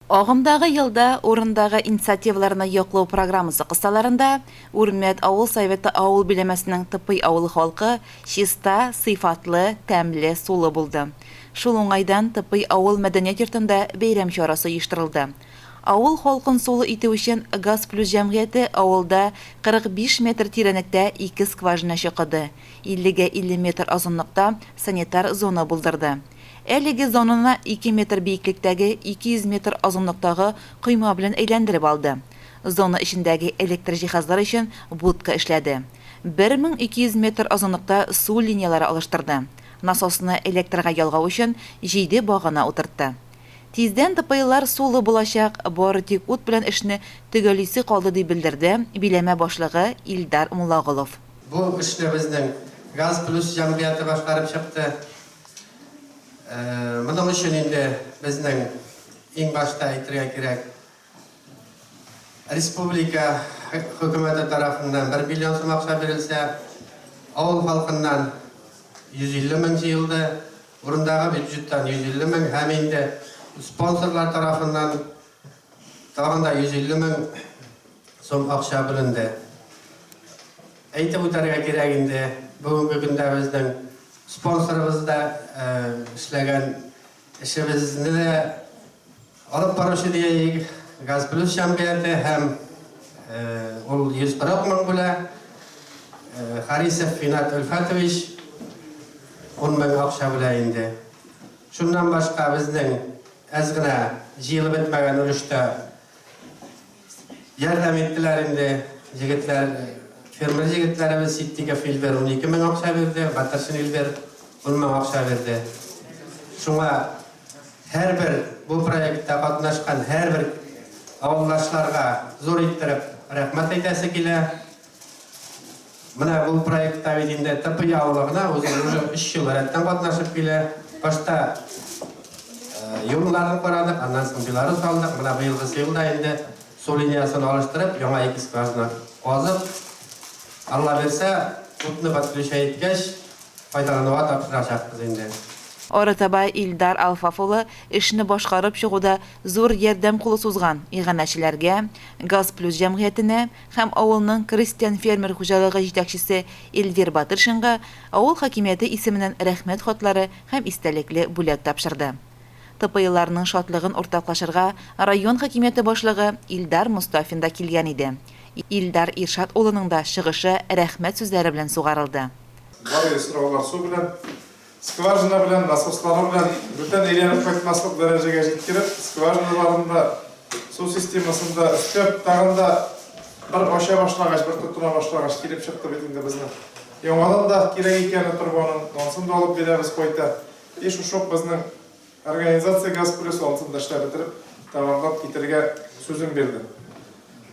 Ағымдағы елда урындағы инициативаларына яклау программасы кысаларында Үрмәт авыл советы авыл биләмәсенең тыпый авыл халкы чиста, сыйфатлы, тәмле сулы булды. Шул уңайдан тыпый авыл мәдәният йортында бәйрәм чарасы оештырылды. Авыл халкын сулы итү өчен Газ Плюс җәмгыяте авылда 45 метр тирәнлектә 2 скважина чыкты. 50-гә 50 метр озынлыкта санитар зона булдырды. Әлеге зонаны 2 метр биеклектәге 200 метр озынлыктагы койма белән әйләндереп алды. Зона эчендәге электр җиһазлар өчен будка эшләде. 1200 метр озынлыкта су линиялары алыштырды. Насосны электрга ялгау өчен 7 багана утыртты. Тиздән тыпыйлар сулы булачак, бары тик ут белән эшне төгәлисе калды дип белдерде биләмә башлыгы Илдар Муллагулов. Бу эшне безнең Газ Плюс җәмгыяте башкарып чыкты. Моның өчен инде безнең иң башта әйтергә кирәк. Республика хөкүмәте тарафыннан 1 миллион сум акча бирелсә, авыл халкыннан 150 мең җыелды, урындагы бюджеттан 150 мең һәм инде спонсорлар тарафыннан тагын да 150 мең сум акча бүленде. Әйтеп үтәргә кирәк инде, бүгенге көндә безнең спонсорыбыз да эшләгән эшебезне дә алып баручы диек Газ Плюс җәмгыяте һәм ул 140 мең бүлә. Харисов Финат Ульфатович 10 мең акча бүлә инде. Шуннан башка безнең әз генә җыелып бетмәгән өлештә ярдәм иттеләр инде җегетләр. Фермер җегетләребез Ситтигә Филбер 12 мең акча бирде, Батыршин Илбер 10 мең акча бирде. Шуңа һәрбер бу проектта катнашкан һәрбер авылдашларга зур иттереп рәхмәт әйтәсе килә. Менә бу проектта бит инде Тыпый авылына үзе 3 ел рәттән катнашып килә. Башта юлларны карадык, аннан соң Белорус алдык. Менә быелгы елда инде су линиясын алыштырып, яңа 2 скважина казып Allah versə, utunu batırışa etkəş, faydalanığa tapşıracaqız indi. Оратаба Илдар Алфафулы эшне башкарып чыгуда зур ярдәм кулы сузган иганәчеләргә, Газ Плюс җәмгыятенә һәм авылның крестьян фермер хуҗалыгы җитәкчесе Эльвир Батыршинга авыл хакимияте исеменнән рәхмәт хатлары һәм истәлекле бүләк тапшырды. Тыпыйларның шатлыгын уртаклашырга район хакимияте башлыгы Илдар Мустафин да килгән иде. Илдар Иршат улының да чыгышы рәхмәт сүзләре белән сугарылды. Бары сораулар су белән, скважина белән, насослары белән бүтән әйләнеп кайтмаслык дәрәҗәгә җиткереп, скважиналарында су системасында өстәп тагында бер аша башлагач, бер тотына башлагач килеп чыкты бит инде безнең. Яңадан да кирәк икән торганын, онсын да алып бирәбез кайта. И шушы безнең организация Газ Плюс онсын да эшләп бетереп, тәмамлап китергә сүзен бирде.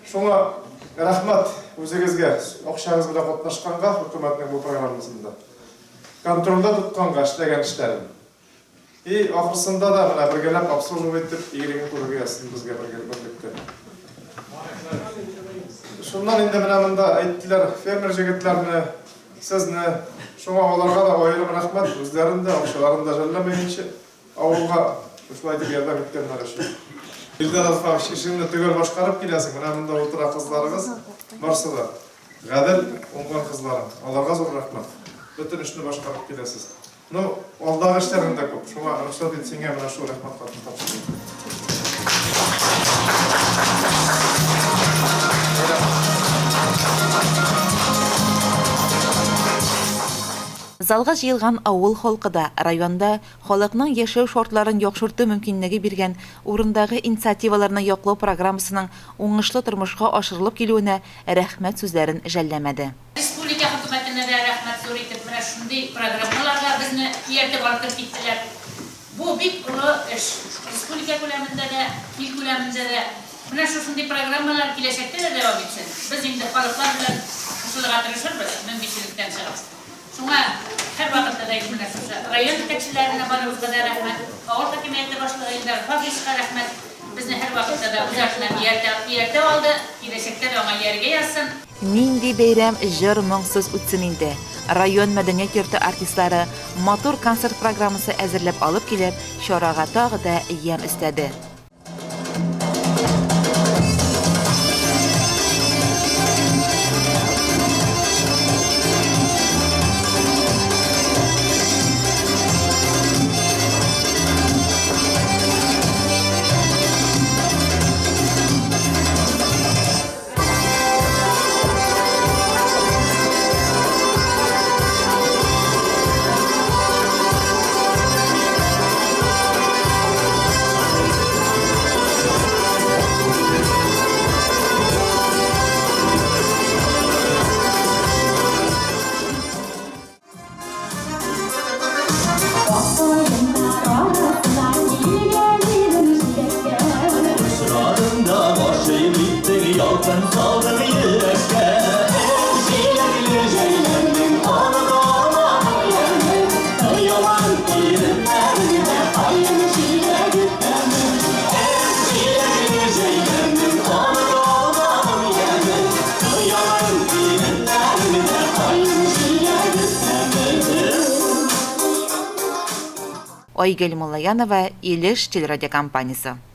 Шуңа рәхмәт үзегезгә, акчагыз белән катнашканга хөкүмәтнең бу программасында. Контрольдә тотканга эшләгән эшләрен. И ахырсында да менә бергәләп обслуживать итеп, игелеген күрергә ясын безгә бергәләп. Шуннан инде менә монда әйттеләр, фермер җегетләрне, сезне, шуңа аларга да аерым рәхмәт, үзләрен дә, акчаларын да жәлләмәенчә авылга шулай дип ярдәм иткәннәр өчен. Илдар Алфафович, işini tügel başkarıp gidersin. Hemen de oturan kızlarımız varsa da. Gadel, ondan kızlarım. Allah'a zor rahmet. Bütün işini başkarıp gidersiniz. Aldığı işlerinde köp. Şuna ruhsat etsin hemen şu rahmet katını tapşırayım. Залга җыелган авыл халкы да районда халыкның яшәү шартларын яхшырту мөмкинлеге биргән урындагы инициативаларны яклау программасының уңышлы тормышка ашырылып килүенә рәхмәт сүзләрен жәлләмәде. Республика хөкүмәтенә дә рәхмәт зур итеп, менә шундый программаларга безне ияртеп алып киттеләр. Бу бик олы эш. Республика күләмендә дә, ил күләмендә дә менә шундый программалар киләчәктә дә дәвам итсен. Без инде халыклар белән кушылырга тырышырбыз, мөмкинлектән чыгып. Шуңа һәр вакытта да әйтәм, район җитәкчеләренә барыбызга да рәхмәт, авыл хакимияте башлыгы Илдар Алфафовичка рәхмәт. Безне һәр вакытта да үзләреннән ияртеп алды, киләчәктә дә аңа ияргә язсын. Нинди бәйрәм җыр моңсыз үтсен инде. Район мәдәният йорты артистлары матур концерт программасы әзерләп алып килеп, чарага тагы да ямь өстәде. Айгөл Муллаянова, Илеш телерадиокомпаниясы.